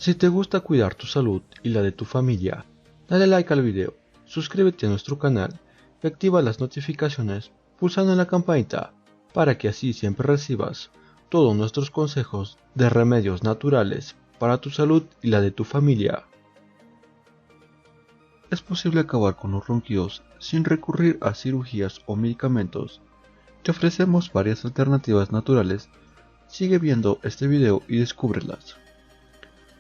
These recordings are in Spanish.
Si te gusta cuidar tu salud y la de tu familia, dale like al video, suscríbete a nuestro canal y activa las notificaciones pulsando en la campanita para que así siempre recibas todos nuestros consejos de remedios naturales para tu salud y la de tu familia. Es posible acabar con los ronquidos sin recurrir a cirugías o medicamentos. Te ofrecemos varias alternativas naturales. Sigue viendo este video y descúbrelas.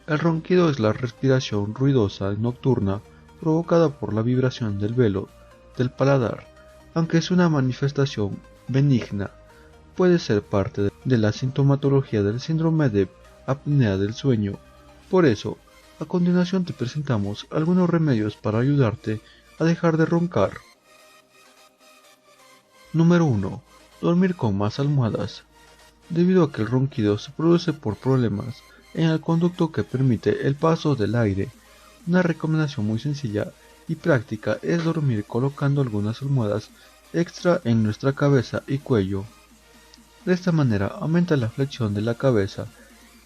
El ronquido es la respiración ruidosa nocturna provocada por la vibración del velo del paladar. Aunque es una manifestación benigna, puede ser parte de la sintomatología del síndrome de apnea del sueño. Por eso, a continuación te presentamos algunos remedios para ayudarte a dejar de roncar. Número 1. Dormir con más almohadas. Debido a que el ronquido se produce por problemas en el conducto que permite el paso del aire, una recomendación muy sencilla y práctica es dormir colocando algunas almohadas extra en nuestra cabeza y cuello. De esta manera aumenta la flexión de la cabeza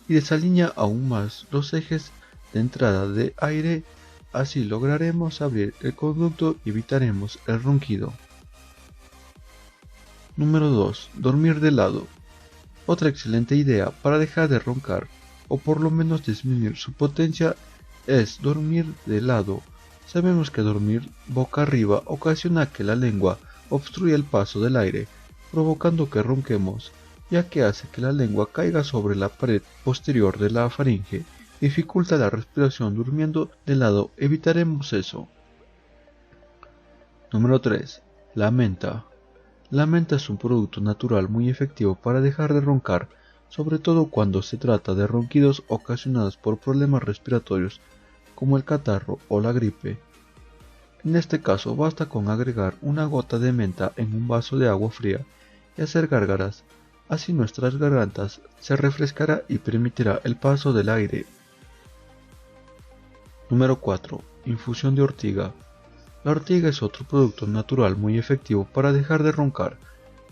y desalinea aún más los ejes de entrada de aire, así lograremos abrir el conducto y evitaremos el ronquido. Número 2. Dormir de lado. Otra excelente idea para dejar de roncar o por lo menos disminuir su potencia es dormir de lado. Sabemos que dormir boca arriba ocasiona que la lengua obstruya el paso del aire, provocando que ronquemos, ya que hace que la lengua caiga sobre la pared posterior de la faringe y dificulta la respiración. Durmiendo de lado evitaremos eso. Número 3. La menta. La menta es un producto natural muy efectivo para dejar de roncar, sobre todo cuando se trata de ronquidos ocasionados por problemas respiratorios como el catarro o la gripe. En este caso basta con agregar una gota de menta en un vaso de agua fría y hacer gárgaras, así nuestras gargantas se refrescará y permitirá el paso del aire. Número 4. Infusión de ortiga. La ortiga es otro producto natural muy efectivo para dejar de roncar.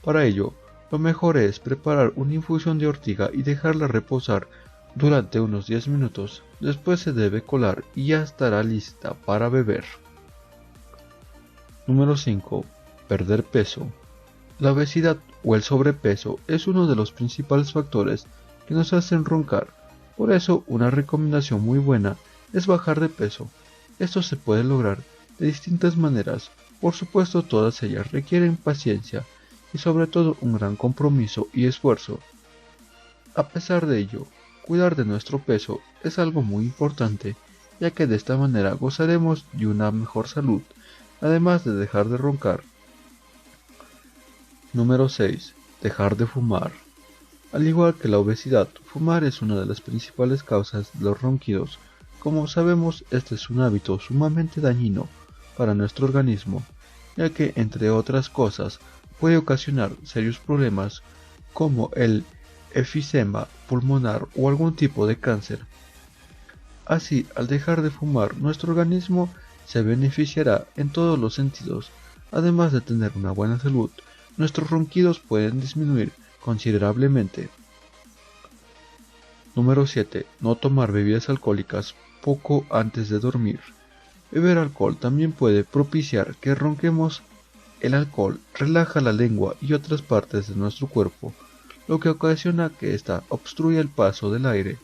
Para ello, lo mejor es preparar una infusión de ortiga y dejarla reposar durante unos 10 minutos. Después se debe colar y ya estará lista para beber. Número 5. Perder peso. La obesidad o el sobrepeso es uno de los principales factores que nos hacen roncar. Por eso, una recomendación muy buena es bajar de peso. Esto se puede lograr de distintas maneras. Por supuesto, todas ellas requieren paciencia y sobre todo un gran compromiso y esfuerzo. A pesar de ello, cuidar de nuestro peso es algo muy importante, ya que de esta manera gozaremos de una mejor salud, además de dejar de roncar. Número 6. Dejar de fumar. Al igual que la obesidad, fumar es una de las principales causas de los ronquidos. Como sabemos, este es un hábito sumamente dañino para nuestro organismo, ya que, entre otras cosas, puede ocasionar serios problemas como el enfisema pulmonar o algún tipo de cáncer. Así, al dejar de fumar, nuestro organismo se beneficiará en todos los sentidos. Además de tener una buena salud, nuestros ronquidos pueden disminuir considerablemente. Número 7. No tomar bebidas alcohólicas poco antes de dormir. Beber alcohol también puede propiciar que ronquemos. El alcohol relaja la lengua y otras partes de nuestro cuerpo, lo que ocasiona que ésta obstruya el paso del aire.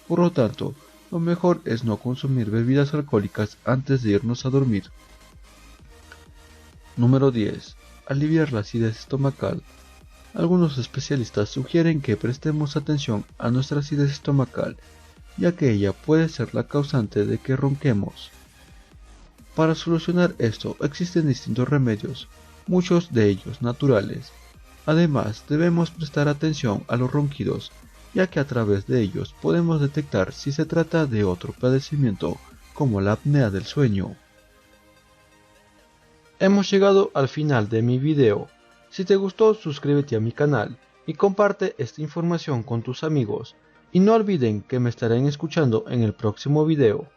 Por lo tanto, lo mejor es no consumir bebidas alcohólicas antes de irnos a dormir. Número 10. Aliviar la acidez estomacal. Algunos especialistas sugieren que prestemos atención a nuestra acidez estomacal, ya que ella puede ser la causante de que ronquemos. Para solucionar esto existen distintos remedios, muchos de ellos naturales. Además, debemos prestar atención a los ronquidos, ya que a través de ellos podemos detectar si se trata de otro padecimiento, como la apnea del sueño. Hemos llegado al final de mi video. Si te gustó, suscríbete a mi canal y comparte esta información con tus amigos. Y no olviden que me estarán escuchando en el próximo video.